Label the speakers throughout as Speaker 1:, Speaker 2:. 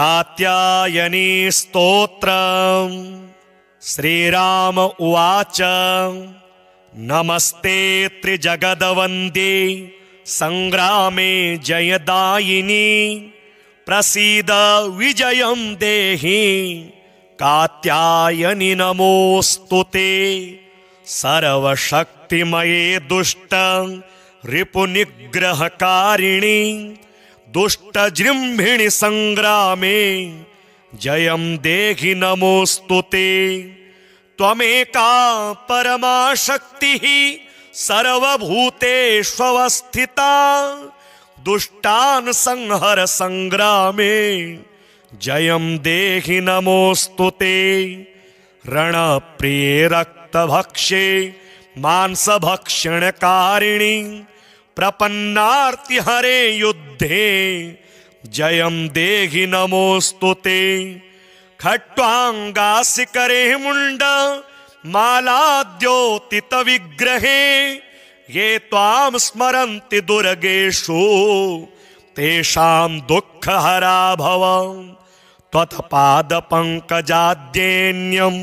Speaker 1: कात्यायनी स्तोत्रम्। श्रीराम उवाच नमस्ते त्रिजगदवन्द्ये संग्रामे जयदायिनी प्रसीद विजयं देहि कात्यायनि नमोस्तुते। सर्वशक्तिमये दुष्ट रिपुनिग्रहकारिणी दुष्टजृम्भिणि संग्रामे जयं देहि नमोस्तुते। त्वमेका परमा शक्तिः सर्वभूतेष्वस्थिता दुष्टान् संहर संग्रामे जयं देहि नमोस्तुते। रणप्रिये रक्तभक्षे मांसभक्षणकारिणी प्रपन्नार्तिहरे युद्धे जयं देहि नमोस्तुते। खट्वांगासिकरे मुंड मालाद्योतित विग्रहे ये त्वां स्मरन्ति दुर्गेषु तेषां दुःखहरा भव। त्वत्पादपङ्कजाद्येन्यं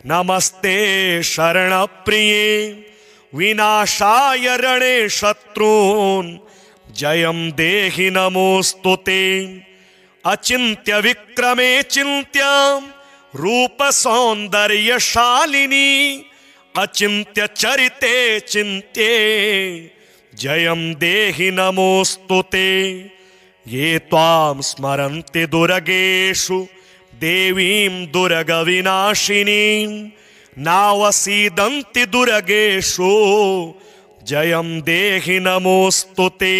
Speaker 1: नमस्ते शरणप्रिये विनाशाय रणे शत्रून् जयं देहि नमोस्तुते। अचिन्त्य विक्रमे चिन्त्य रूप सौन्दर्यशालिनी अचिन्त्य चरिते चिन्त्ये जयं देहि नमोस्तुते। ये त्वां स्मरन्ति दुर्गेषु देवीं दुर्गविनाशिनीं नावसीदन्ति दुर्गेषु जयं देहि नमोस्तुते।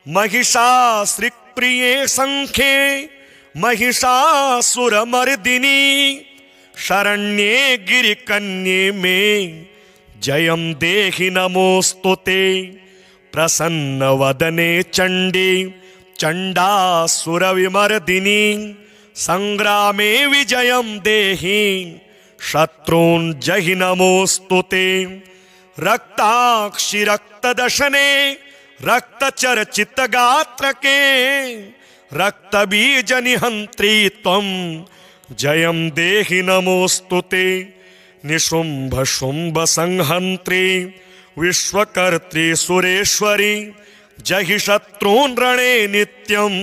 Speaker 1: महिषासुरप्रिये संख्ये महिषासुरमर्दिनी शरण्ये गिरिकन्ये मे जयं देहि नमोस्तुते। प्रसन्नवदने चण्डी चण्डासुरविमर्दिनी संग्रामे विजयं देहि शत्रून् जहि नमोस्तुते। रक्ताक्षि रक्तदशने रक्तचर्चितगात्रके रक्तबीजनिहन्त्री त्वं जयं देहि नमोस्तुते। निशुम्भ शुम्भ संहन्त्री विश्वकर्त्री सुरेश्वरी जहि शत्रून् रणे नित्यं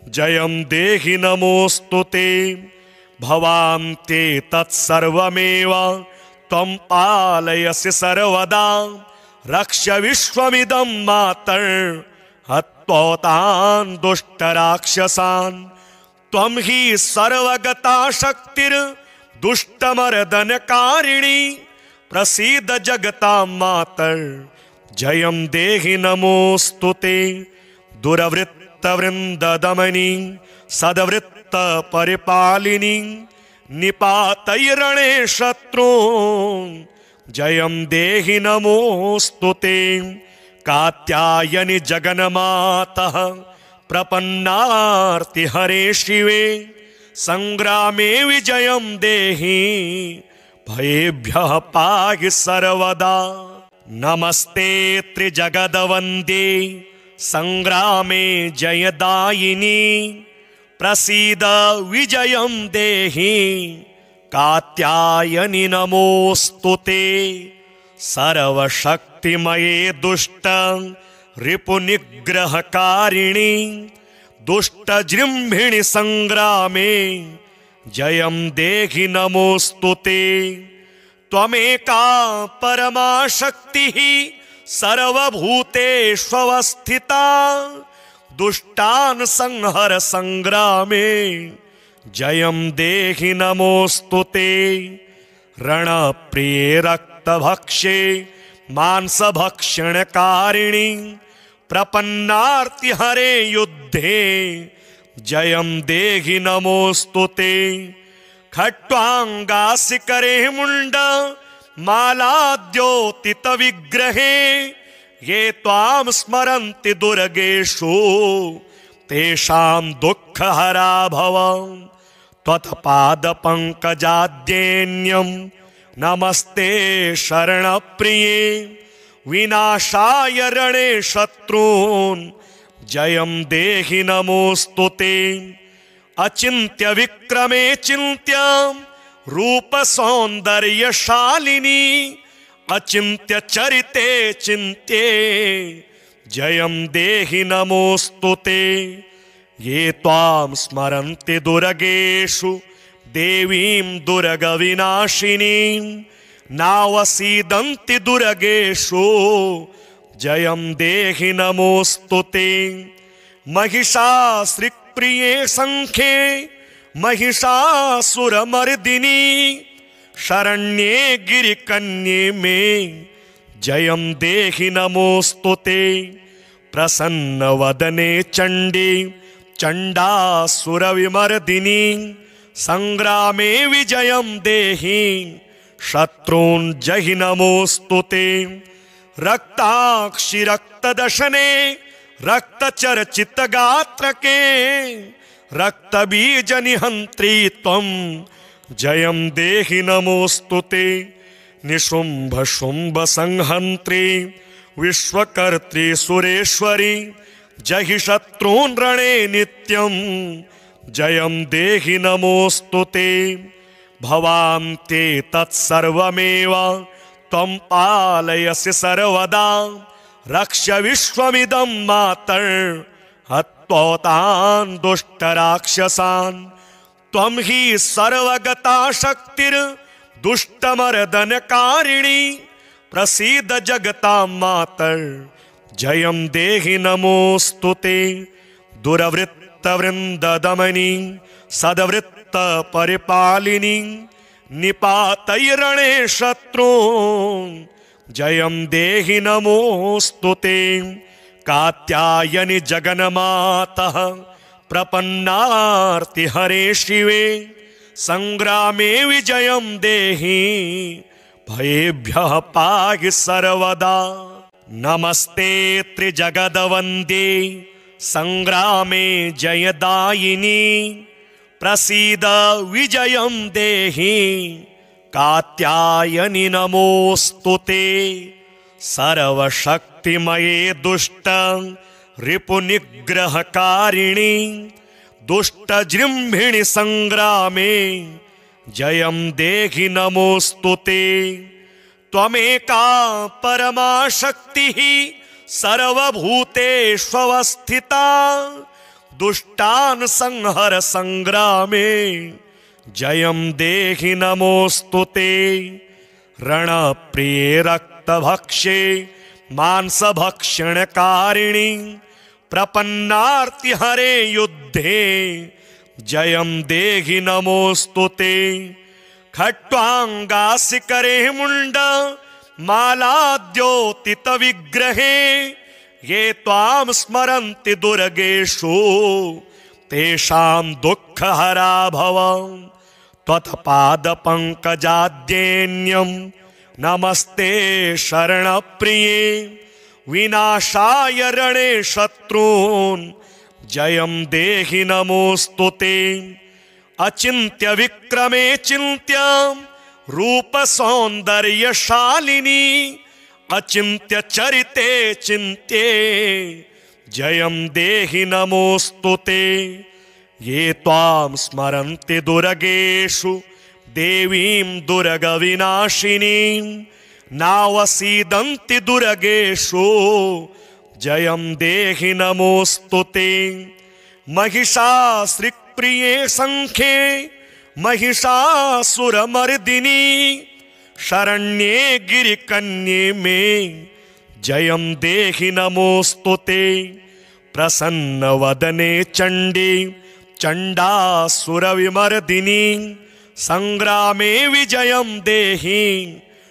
Speaker 1: जयं देहि नमोस्तुते। भवान्ते तत्सर्वमेव त्वं पालयसि सर्वदा रक्ष विश्वमिदं मातर् हत्वतान् दुष्टराक्षसान्। त्वं हि सर्वगता शक्तिर्दुष्टमर्दनकारिणी प्रसीद जगतां मातर् जयं देहि नमोस्तुते। दुर्वृत्तवृन्ददमनी सद्वृत्त परिपालिनी निपातैरणे शत्रून् जयं देहि नमोस्तुते। कात्यायनि जगन्मातः प्रपन्नार्तिहरे शिवे संग्रामे विजयं देहि भयेभ्यः पाहि सर्वदा। नमस्ते त्रिजगदवन्द्ये संग्रामे जयदायिनी प्रसीद विजयं देहि कात्यायनि नमोस्तुते। सर्वशक्तिमये दुष्ट रिपुनिग्रहकारिणी दुष्टजृम्भिणि संग्रामे जयं देहि नमोस्तुते। त्वमेका परमा शक्तिः सर्वभूतेष्वस्थिता दुष्टान् संहर संग्रामे जयं देहि नमोस्तुते। रणप्रिये रक्तभक्षे मांसभक्षणकारिणी प्रपन्नार्तिहरे युद्धे जयं देहि नमोस्तुते। खट्वांगासिकरे मुंड मालाद्योतित विग्रहे ये त्वां स्मरन्ति दुर्गेषु तेषां दुःखहरा भव। त्वत्पादपङ्कजाद्येन्यं नमस्ते शरणप्रिये विनाशाय रणे शत्रून् जयं देहि नमोस्तुते। अचिंत्य विक्रमे चिंत्य रूप सौंदर्यशालिनी अचिंत्य चरिते चिंत्ये जयं देहि नमोस्तुते। ये त्वां स्मरन्ति दुर्गेषु देवीं दुर्गविनाशिनीं नावसीदन्ति दुर्गेषु जयं देहि नमोस्तुते। महिषासुरप्रिये संख्ये महिषासुरमर्दिनी शरण्ये गिरिकन्ये में जयं देहि नमोस्तुते। प्रसन्नवदने चण्डी चण्डासुरविमर्दिनी संग्रामे विजयं देहि शत्रून् जहि नमोस्तुते। रक्ताक्षि रक्तदशने रक्तचर्चित गात्रके रक्तबीज निहंत्री त्वं जयं देहि नमोस्तुते। निशुंभ शुंभ संहंत्री विश्वकर्त्री सुरेश्वरी जहि शत्रून् रणे नित्यं जयं देहि नमोस्तुते। भवान्ते तत्सर्वमेव त्वं पालयसि सर्वदा रक्ष विश्वमिदं मातर् हत्वतान् दुष्टराक्षसान्। त्वं हि सर्वगता शक्तिर्दुष्टमर्दनकारिणी प्रसीद जगतां मातर् जयं देहि नमोस्तुते। दुर्वृत्तवृन्ददमनी सद्वृत्त परिपालिनी निपातैरणे शत्रून् जयं देहि नमोस्तुते। कात्यायनि जगन्मातः प्रपन्नार्ति हरे शिवे संग्रामे विजयं देहि भयेभ्यः पाहि सर्वदा। नमस्ते त्रिजगदवन्द्ये संग्रामे जयदायिनी प्रसीद विजयं देहि कात्यायनि नमोस्तुते। सर्वशक्तिमये दुष्ट रिपुनिग्रहकारिणी दुष्टजृम्भिणि संग्रामे जयं देहि नमोस्तुते। त्वमेका परमा शक्तिः सर्वभूतेष्वस्थिता दुष्टान् संहर संग्रामे जयं देहि नमोस्तुते। रणप्रिये रक्तभक्षे मांसभक्षणकारिणी प्रपन्नार्ति हरे युद्धे जयं देहि नमोस्तुते। खट्वांगासिकरे मुंड मालाद्योतित विग्रहे ये त्वां स्मरन्ति दुर्गेषु तेषां दुःखहरा भव। त्वत्पादपङ्कजाद्येन्यं नमस्ते शरणप्रिये विनाशाय रणे शत्रून् जयं देहि नमोस्तुते। अचिंत्य विक्रमे चिंत्य रूप सौंदर्यशालिनी अचिंत्य चरिते चिंत्ये जयं देहि नमोस्तुते। ये त्वां स्मरन्ति दुर्गेषु देवीं दुर्गविनाशिनीं नावसीदन्ति दुर्गेषु जयं देहि नमोस्तुते। महिषासुरप्रिये संख्ये महिषासुरमर्दिनी शरण्ये गिरिकन्ये में जयं देहि नमोस्तुते। प्रसन्नवदने चण्डी चण्डासुरविमर्दिनी संग्रामे विजयं देहि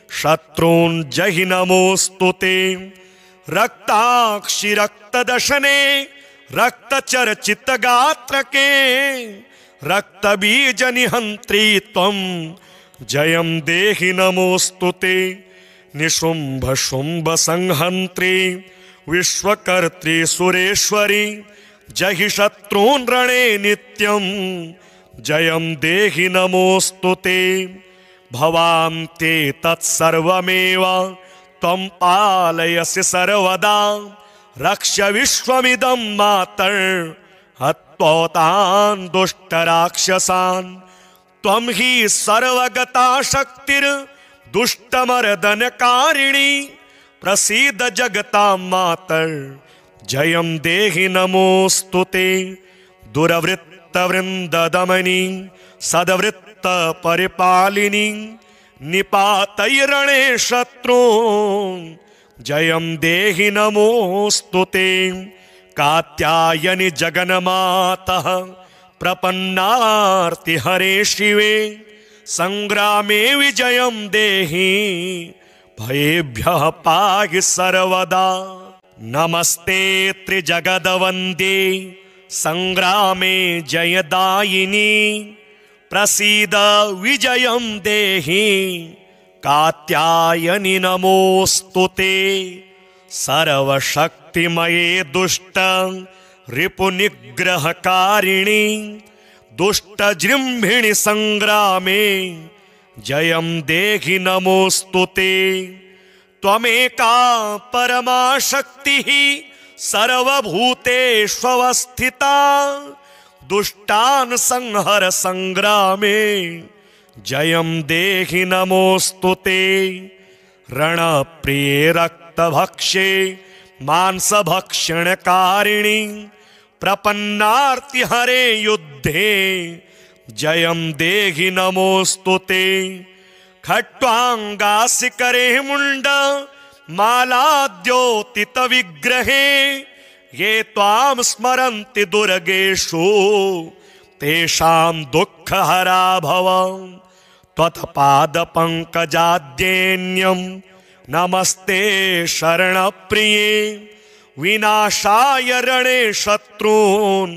Speaker 1: शत्रून् जहि नमोस्तुते। रक्ताक्षि रक्तदशने रक्तचर्चित गात्रके रक्तबीज निहंत्री त्वं जयं देहि नमोस्तुते। निशुंभ शुंभ संहंत्री विश्वकर्त्री सुरेश्वरी जहि शत्रून् रणे नित्यं जयं देहि नमोस्तुते। भवान्ते तत्सर्वमेव त्वं पालयसि सर्वदा रक्ष विश्वमिदं मातर् हत्वतान् दुष्टराक्षसान् त्वं हि सर्वगता शक्तिर् दुष्टमर्दनकारिणी प्रसीद जगतां मातर् जयं देहि नमोऽस्तुते। दुरवृत्तवृन्ददमनी सदवृत्त परिपालिनी निपातैरणे शत्रून् जयं देहि नमोऽस्तुते। कात्यायनि जगन्मातः प्रपन्नार्ति हरे शिवे संग्रामे विजयं देहि भयेभ्यः पाहि सर्वदा। नमस्ते त्रिजगदवन्द्ये संग्रामे जयदायिनी प्रसीद विजयं देहि कात्यायनि नमोऽस्तुते। सर्वशक्तिमये दुष्ट रिपुनिग्रहकारिणी दुष्टजृम्भिणि संग्रामे जयं देहि नमोऽस्तुते। त्वमेका परमा शक्तिः सर्वभूतेष्वस्थिता दुष्टान् संहर संग्रामे जयं देहि नमोऽस्तुते। रणप्रिये रक्तभक्षे मांसभक्षणकारिणी प्रपन्नार्ति हरे युद्धे जयं देहि नमोऽस्तुते। खट्वांगासिकरे मुंड मालाद्योतित विग्रहे ये त्वां स्मरन्ति दुर्गेषु तेषां दुःखहरा भव। त्वत्पादपङ्कजाद्येन्यं नमस्ते शरणप्रिये विनाशाय रणे शत्रून्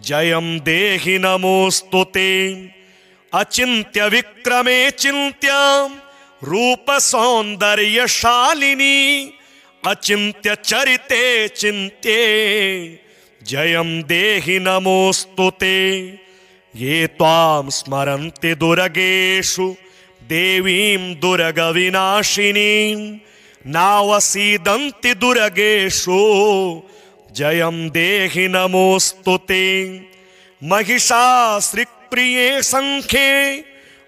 Speaker 1: जयं देहि नमोऽस्तुते। अचिन्त्य विक्रमे चिन्त्य रूप सौन्दर्यशालिनी अचिन्त्य चरिते चिन्त्ये जयं देहि नमोऽस्तुते। ये त्वां स्मरन्ति दुर्गेषु देवीं दुर्गविनाशिनीं नावसीदन्ति दुर्गेषु जयं देहि नमोऽस्तुते। महिषासुरप्रिये संख्ये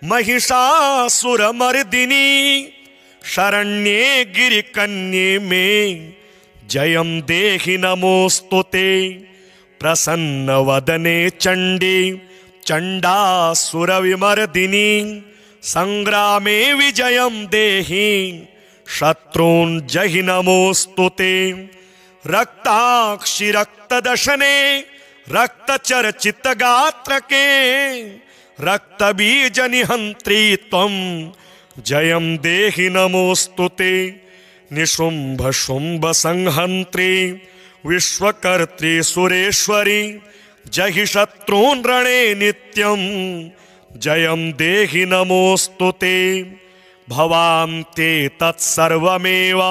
Speaker 1: महिषासुरमर्दिनी शरण्ये गिरिकन्ये मे जयं देहि नमोऽस्तुते। प्रसन्नवदने चण्डी चण्डासुरविमर्दिनी संग्रामे विजयं देहि शत्रून् जहि नमोऽस्तुते। रक्ताक्षि रक्तदशने रक्तचर्चितगात्रके रक्तबीजनिहन्त्री त्वं जयं देहि नमोऽस्तुते। निशुम्भ शुम्भ संहन्त्री विश्वकर्त्री सुरेश्वरी जहि शत्रून् रणे नित्यं जयं देहि नमोऽस्तुते। भवान्ते तत्सर्वमेव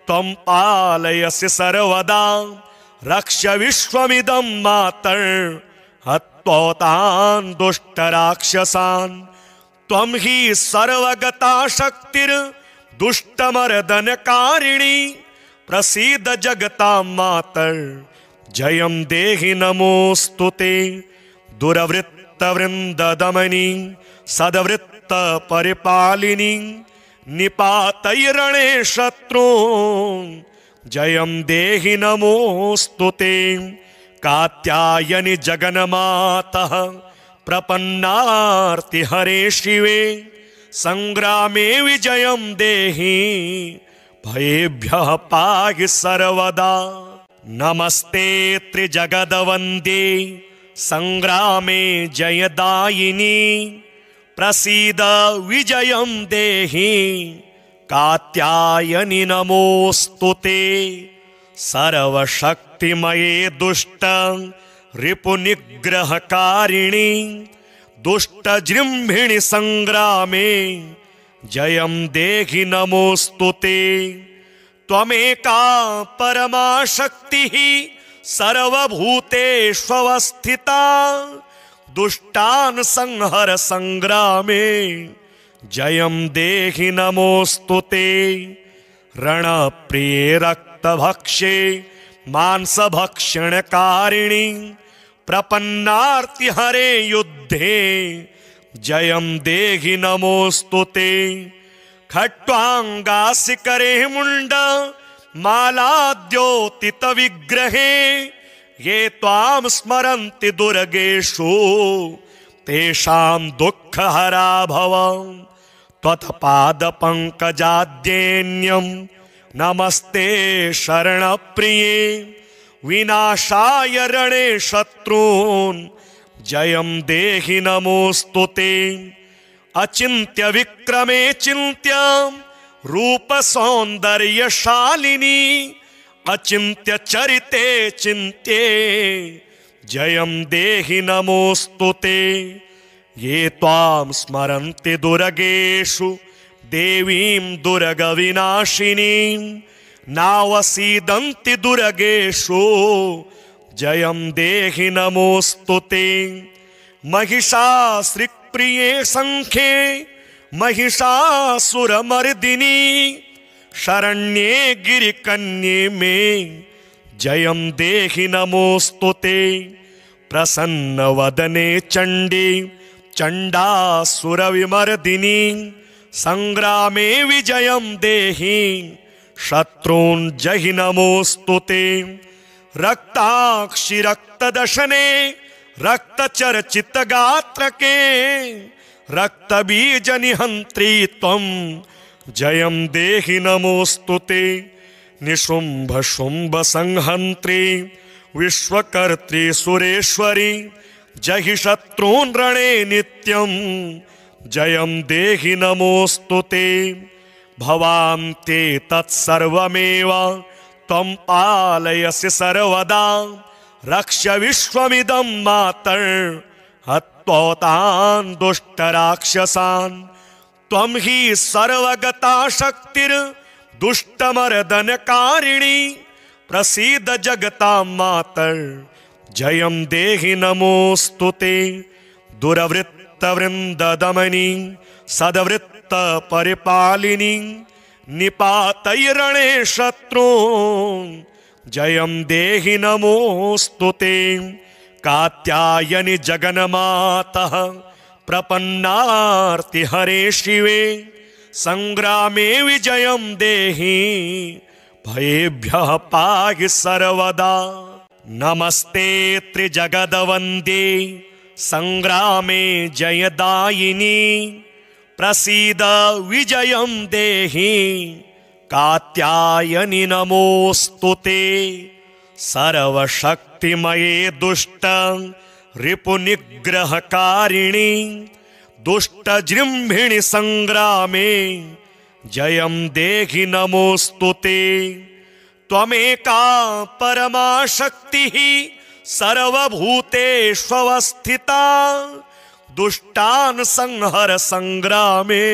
Speaker 1: त्वं पालयसि सर्वदा रक्ष विश्वमिदं मातर् हत्वतान् दुष्टराक्षसान् त्वं हि सर्वगता शक्तिर् दुष्टमर्दनकारिणी प्रसीद जगतां मातर् जयं देहि नमोऽस्तुते। दुरवृत्तवृन्ददमनी सदवृत्त परिपालिनी निपातैरणे शत्रून् जयं देहि नमोऽस्तुते। कात्यायनि जगन्मातः प्रपन्नार्ति हरे शिवे संग्रामे विजयं देहि भयेभ्यः पाहि सर्वदा। नमस्ते त्रिजगदवन्द्ये संग्रामे जयदायिनी प्रसीद विजयं देहि कात्यायनि नमोऽस्तुते। सर्वशक्तिमये दुष्ट रिपुनिग्रहकारिणी दुष्टजृम्भिणि संग्रामे जयं देहि नमोऽस्तुते। त्वमेका परमा शक्तिः सर्वभूतेष्वस्थिता दुष्टान् संहर संग्रामे जयं देहि नमोऽस्तुते। रणप्रिये रक्तभक्षे मांसभक्षणकारिणी प्रपन्नार्ति हरे युद्धे जयं देहि नमोस्तुते। खट्वांगासिकरे मुंड मालाद्योतित विग्रहे ये त्वां स्मरन्ति दुर्गेषु तेषां दुःखहरा भवं। त्वत्पादपङ्कजाद्येन्यं नमस्ते शरणप्रिये विनाशाय रणे शत्रून् जयं देहि नमोस्तुते। अचिन्त्य विक्रमे चिन्त्य रूप सौन्दर्यशालिनी अचिन्त्य चरिते चिन्त्ये जयं देहि नमोस्तुते। ये त्वां स्मरन्ति दुर्गेषु देवीं दुर्गविनाशिनीं नावसीदन्ति दुर्गेषु जयं देहि नमोस्तुते। महिषासुरप्रिये संख्ये महिषासुरमर्दिनी शरण्ये गिरिकन्ये मे जयं देहि नमोस्तुते। प्रसन्नवदने चण्डी चण्डासुरविमर्दिनी संग्रामे विजयं देहि शत्रून् जहि नमोस्तुते। रक्ताक्षि रक्तदशने रक्तचर्चितगात्रके रक्तबीजनिहन्त्री त्वं जयं देहि नमोस्तुते। निशुम्भ शुम्भ संहन्त्री विश्वकर्त्री सुरेश्वरी जहि शत्रून् रणे नित्यं जयं देहि नमोस्तुते। भवान्ते तत्सर्वमेव त्वं पालयसि सर्वदा रक्ष विश्वमिदं मातर् हत्वतान् दुष्टराक्षसान्। त्वं हि सर्वगता शक्तिर्दुष्टमर्दनकारिणी प्रसीद जगतां मातर् जयं देहि नमोस्तुते। दुरवृत्तवृन्ददमनी सद्वृत्त परिपालिनी निपातैरणे शत्रून् जयं देहि नमोस्तुते। कात्यायनि जगन्मातः प्रपन्नार्ति हरे शिवे संग्रामे विजयं देहि भयेभ्यः पाहि सर्वदा। नमस्ते त्रिजगदवन्दे संग्रामे जयदायिनी प्रसीद विजयं देहि कात्यायनि नमोस्तुते। सर्वशक्तिमये दुष्ट रिपुनिग्रहकारिणी दुष्टजृम्भिणि संग्रामे जयं देहि नमोस्तुते। त्वमेका परमा शक्तिः सर्वभूतेष्वस्थिता दुष्टान् संहर संग्रामे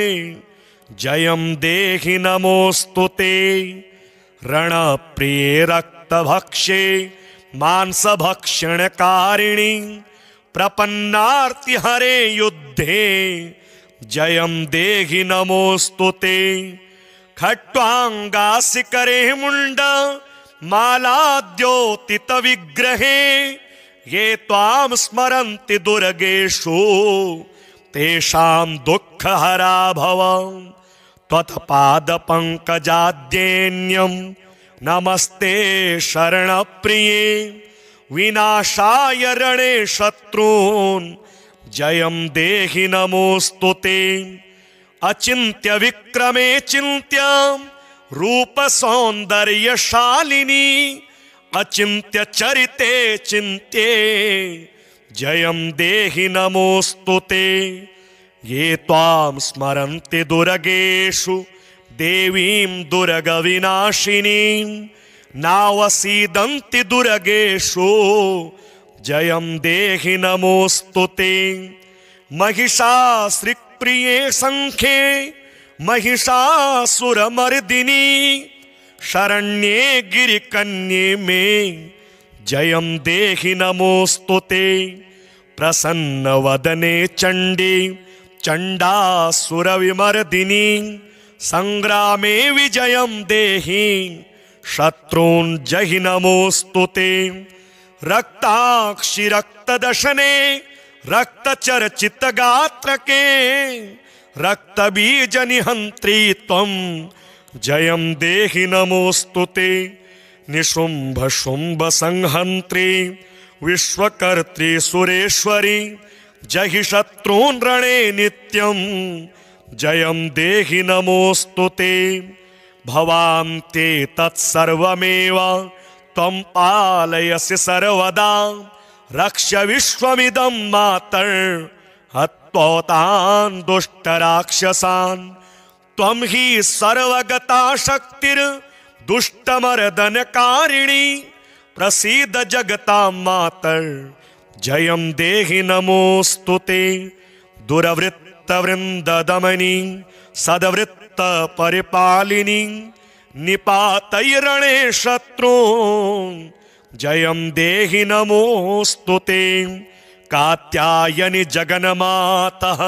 Speaker 1: जयं देहि नमोस्तुते। रणप्रिये रक्तभक्षे मांसभक्षणकारिणी प्रपन्नार्ति हरे युद्धे जयं देहि नमोस्तुते। खट्वांगासिकरे मुंड मालाद्योतित विग्रहे ये त्वां स्मरन्ति दुर्गेषु तेषां दुःखहरा भवं। त्वत्पादपङ्कजाद्येन्यं नमस्ते शरणप्रिये विनाशाय रणे शत्रून् जयं देहि नमोस्तुते। अचिन्त्य विक्रमे चिन्त्य रूप सौन्दर्यशालिनी अचिन्त्य चरिते चिन्त्ये जयं देहि नमोस्तुते। ये त्वां स्मरन्ति दुर्गेषु देवीं दुर्गविनाशिनीं नावसीदन्ति दुर्गेषु जयं देहि नमोस्तुते। महिषासुरप्रिये संख्ये महिषासुरमर्दिनी शरण्ये गिरिकन्ये मे जयं देहि नमोस्तुते। प्रसन्नवदने चण्डी चण्डासुरविमर्दिनी संग्रामे विजयं देहि शत्रून् जहि नमोस्तुते। रक्ताक्षि रक्तदशने रक्तचर्चित गात्रके रक्तबीज निहंत्री त्वं जयं देहि नमोस्तुते। निशुंभ शुंभ संहंत्री विश्वकर्त्री सुरेश्वरी जहि शत्रून् रणे नित्यं जयं देहि नमोस्तुते। भवान्ते तत्सर्वमेव त्वं पालयसि सर्वदा रक्ष विश्वमिदं मातर् हत्वतान् दुष्टराक्षसान्। त्वं हि सर्वगता शक्तिर्दुष्टमर्दनकारिणी प्रसीद जगतां मातर् जयं देहि नमोस्तुते। दुरवृत्तवृन्ददमनी सदवृत्त परिपालिनी निपातैरणे शत्रून् जयं देहि नमोस्तुते। कात्यायनि जगन्मातः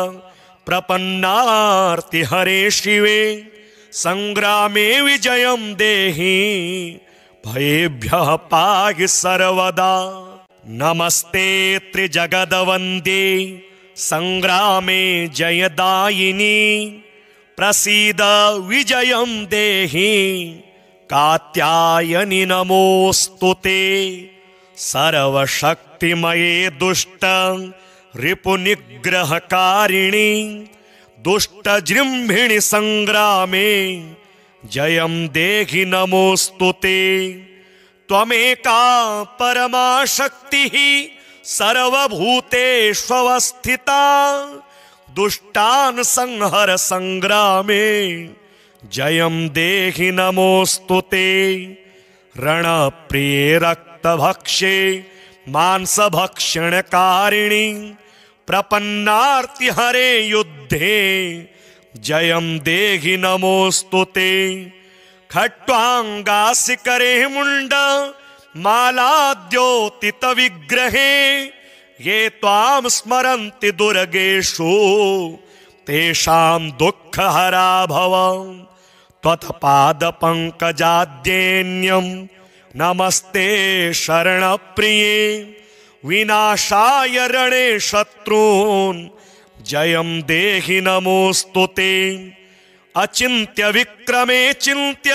Speaker 1: प्रपन्नार्ति हरे शिवे संग्रामे विजयं देहि भयेभ्यः पाहि सर्वदा। नमस्ते त्रिजगदवन्द्ये संग्रामे जयदायिनी प्रसीद विजयं देहि कात्यायनि नमोस्तुते। सर्वशक्तिमये दुष्ट रिपुनिग्रहकारिणी दुष्टजृम्भिणि संग्रामे जयं देहि नमोस्तुते। त्वमेका परमा शक्तिः सर्वभूतेष्वस्थिता दुष्टान् संहर संग्रामे जयं देहि नमोस्तुते। रणप्रिये रक्तभक्षे मांसभक्षणकारिणी प्रपन्नार्ति हरे युद्धे जयं देहि नमोस्तुते। खट्वांगासिकरे मुंड मालाद्योतित विग्रहे ये त्वां स्मरन्ति दुर्गेषु तेषां दुःखहरा भव। त्वत्पादपङ्कजाद्येन्यं नमस्ते शरणप्रिये विनाशाय रणे शत्रून् जयं देहि नमोस्तुते। अचिन्त्य विक्रमे चिन्त्य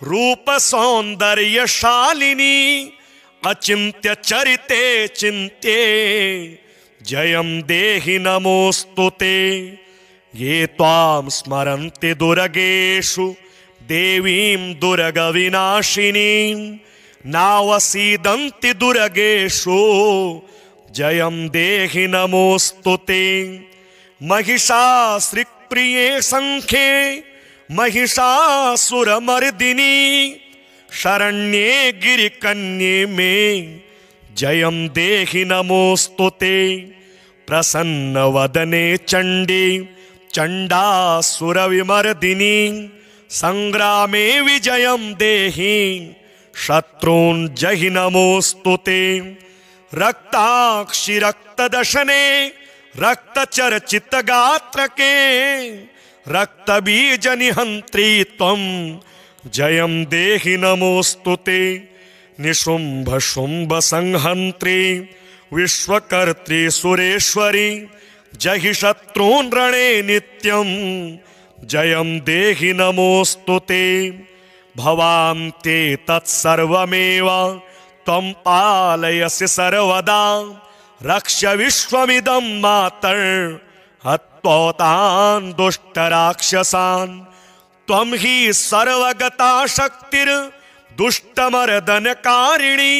Speaker 1: रूप सौन्दर्यशालिनी अचिन्त्य चरिते चिन्त्ये जयं देहि नमोस्तुते। ये त्वां स्मरन्ति दुर्गेषु देवीं दुर्गविनाशिनीं नावसीदन्ति दुर्गेषु जयं देहि नमोस्तुते। महिषासुरप्रिये संख्ये महिषासुरमर्दिनी शरण्ये गिरिकन्ये मे जयं देहि नमोस्तुते। प्रसन्नवदने चण्डी चण्डासुरविमर्दिनी संग्रामे विजयं देहि शत्रून् जहि नमोस्तुते। रक्ताक्षि रक्तदशने रक्तचर्चित गात्रके रक्तबीज निहंत्री त्वं जयं देहि नमोस्तुते। निशुंभ शुंभ संहंत्री विश्वकर्त्री सुरेश्वरी जहि शत्रून् रणे नित्यं जयं देहि नमोस्तुते। भवान्ते तत्सर्वमेव त्वं पालयसि सर्वदा रक्ष विश्वमिदं मातर् हत्वतान् दुष्टराक्षसान्। त्वं हि सर्वगता शक्तिर्दुष्टमर्दनकारिणी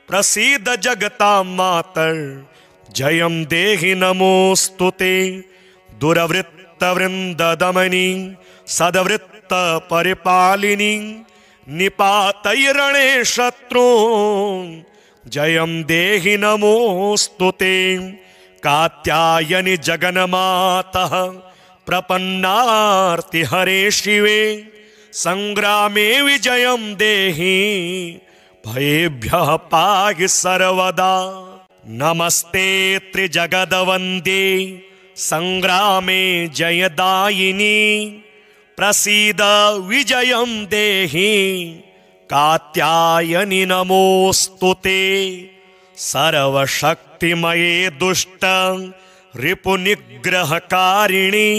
Speaker 1: प्रसीद जगतां मातर् जयं देहि नमोस्तुते। दुरवृत्तवृन्ददमनी सदवृत्त परिपालिनी निपातैरणे शत्रून् जयं देहि नमोस्तुते। कात्यायनि जगन्मातः प्रपन्नार्ति हरे शिवे संग्रामे विजयं देहि भयेभ्यः पाहि सर्वदा। नमस्ते त्रिजगदवन्द्ये संग्रामे जयदायिनी प्रसीद विजयं देहि कात्यायनि नमोस्तुते सर्वशक्तिमये दुष्ट रिपुनिग्रहकारिणि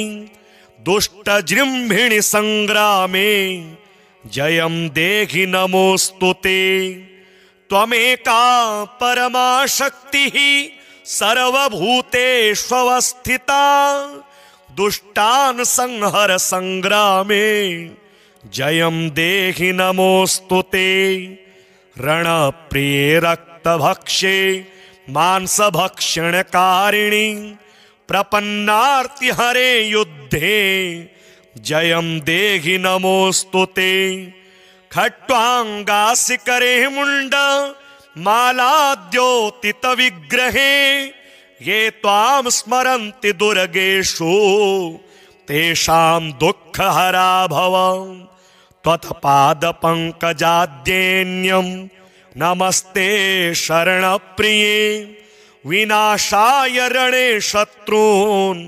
Speaker 1: दुष्टजृम्भिणि संग्रामे जयं देहि नमोस्तुते त्वमेका परमा शक्तिः सर्वभूतेष्वस्थिता दुष्टान् संहर संग्रामे जयं देहि नमोस्तुते रणप्रिये रक्तभक्षे मांसभक्षणकारिणि प्रपन्नार्तिहरे युद्धे जयं देहि नमोस्तुते खट्वांगासिकरे मुंड मालाद्योतित विग्रहे ये त्वां स्मरन्ति दुर्गेषु तेषां दुःखहरा भव त्वत्पादपङ्कजाद्येन्यं नमस्ते शरणप्रिये विनाशाय रणे शत्रून्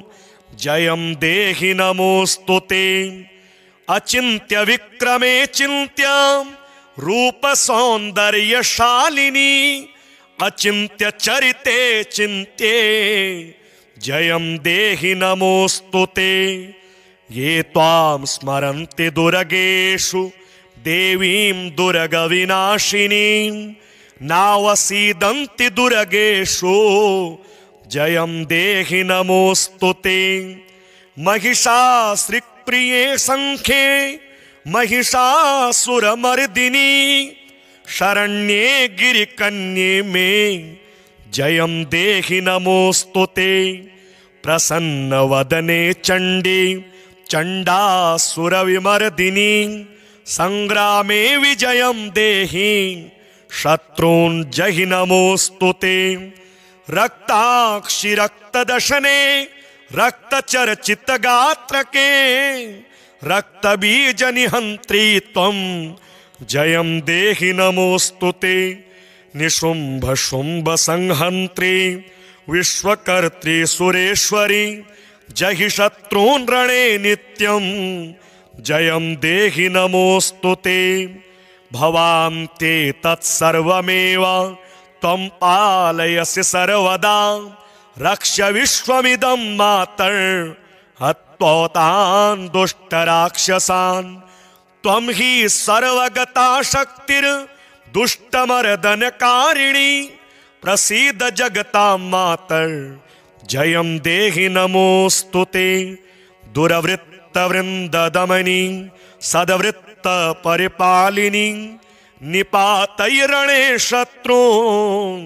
Speaker 1: जयं देहि नमोस्तुते अचिन्त्य विक्रमे चिन्त्य रूप सौन्दर्यशालिनी अचिन्त्य चरिते चिन्त्ये जयं देहि नमोस्तुते ये त्वां स्मरन्ति दुर्गेषु देवीं दुर्गविनाशिनीं नावसीदन्ति दुर्गेषु जयं देहि नमोस्तुते महिषासुरप्रिये संख्ये महिषासुरमर्दिनी शरण्ये गिरिकन्ये मे जयं देहि नमोस्तुते प्रसन्नवदने चण्डी चण्डासुरविमर्दिनी संग्रामे विजयं देहि शत्रून् जहि नमोस्तुते रक्ताक्षि रक्तदशने रक्तचर्चितगात्रके रक्तबीजनिहन्त्री त्वं जयं देहि नमोस्तुते निशुम्भ शुम्भ संहन्त्री विश्वकर्त्री सुरेश्वरी जहि शत्रून् रणे नित्यं जयं देहि नमोस्तुते भवान्ते तत्सर्वमेव त्वं पालयसि सर्वदा रक्ष्य विश्वमिदं मातर् हत्वतान् दुष्टराक्षसान् त्वं हि सर्वगता शक्तिर्दुष्टमर्दनकारिणी प्रसीद जगतां मातर् जयं देहि नमोस्तुते दुरवृत्तवृन्ददमनी सद्वृत्तपरिपालिनी निपातैरणे शत्रून्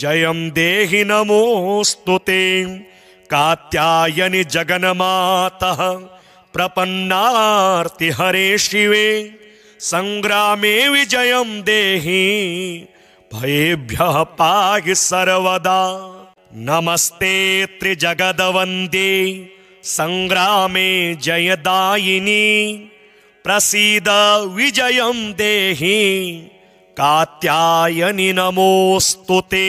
Speaker 1: जयं देहि नमोस्तुते कात्यायनि जगन्मातः प्रपन्नार्तिहरे शिवे संग्रामे विजयं देहि भयेभ्यः पाहि सर्वदा नमस्ते त्रिजगदवन्दे संग्रामे जयदायिनी प्रसीद विजयं देहि कात्यायनि नमोस्तुते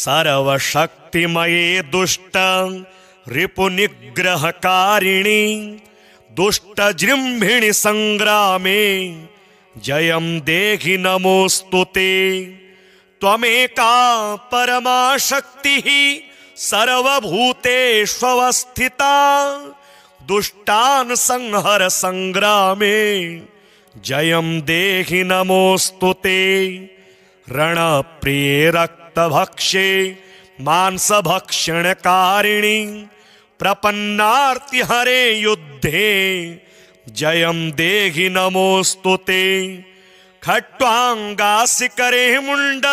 Speaker 1: सर्वशक्तिमये दुष्ट रिपुनिग्रहकारिणि दुष्टजृम्भिणि संग्रामे जयं देहि नमोस्तुते त्वमेका परमा शक्तिः सर्वभूतेष्वस्थिता दुष्टान् संहर संग्रामे जयं देहि नमोस्तुते रणप्रिये रक्तभक्षे मांसभक्षणकारिणि प्रपन्नार्तिहरे युद्धे जयं देहि नमोस्तुते खट्वांगासिकरे मुंड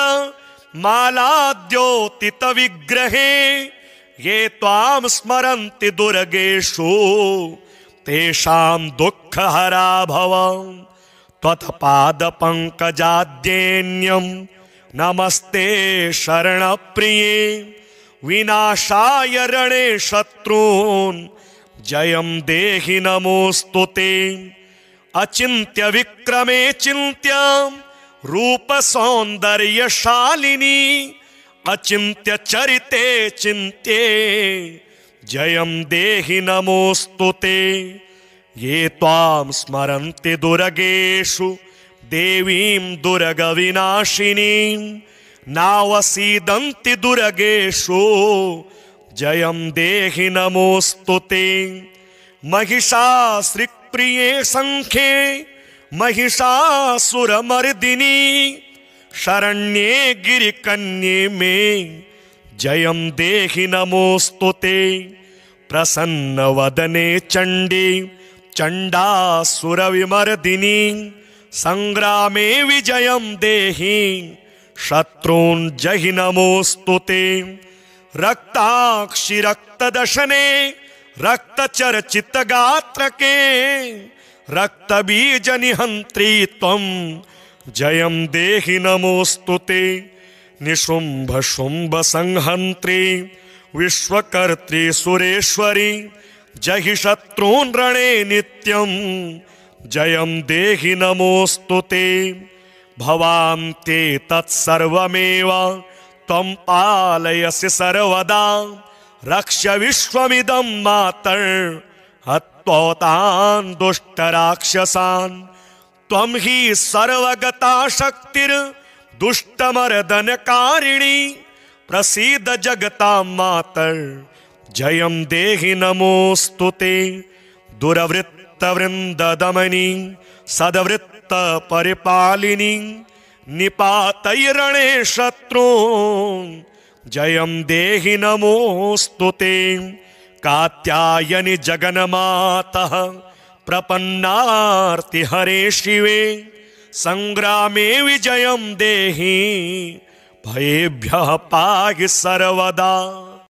Speaker 1: मालाद्योतित विग्रहे ये त्वां स्मरन्ति दुर्गेषु तेषां दुःखहरा भव त्वत्पादपङ्कजाद्येन्यं नमस्ते शरणप्रिये विनाशाय रणे शत्रून् जयं देहि नमोस्तुते अचिन्त्य विक्रमे चिन्त्य रूप सौन्दर्यशालिनी अचिन्त्य चरिते चिन्त्ये जयं देहि नमोस्तुते ये त्वां स्मरन्ति दुर्गेषु देवीं दुर्गविनाशिनीं नावसीदन्ति दुर्गेषु जयं देहि नमोस्तुते। महिषासुरप्रिये संख्ये महिषासुरमर्दिनी शरण्ये गिरिकन्ये मे जयं देहि नमोस्तुते। प्रसन्नवदने चण्डी चण्डासुरविमर्दिनी संग्रामे विजयं देहि शत्रून् जहि नमोस्तुते। रक्ताक्षि रक्तदशने रक्तचर्चितगात्रके रक्तबीजनिहन्त्री त्वं जयं देहि नमोस्तुते। निशुम्भ शुम्भ संहन्त्री विश्वकर्त्री सुरेश्वरी जहि शत्रून् रणे नित्यं जयं देहि नमोस्तुते। भवान्ते तत्सर्वमेव त्वं पालयसि सर्वदा रक्ष विश्वमिदं मातर् हत्वतान् दुष्टराक्षसान्। त्वं हि सर्वगता शक्तिर्दुष्टमर्दनकारिणी प्रसीद जगतां मातर् जयं देहि नमोस्तुते। दुरवृत्तवृन्ददमनी सद्वृत्तपरिपालिनी निपातैरणे शत्रून् जयं देहि नमोस्तुते। कात्यायनि जगन्मातः प्रपन्नार्तिहरे शिवे संग्रामे विजयं देहि भयेभ्यः पाहि सर्वदा।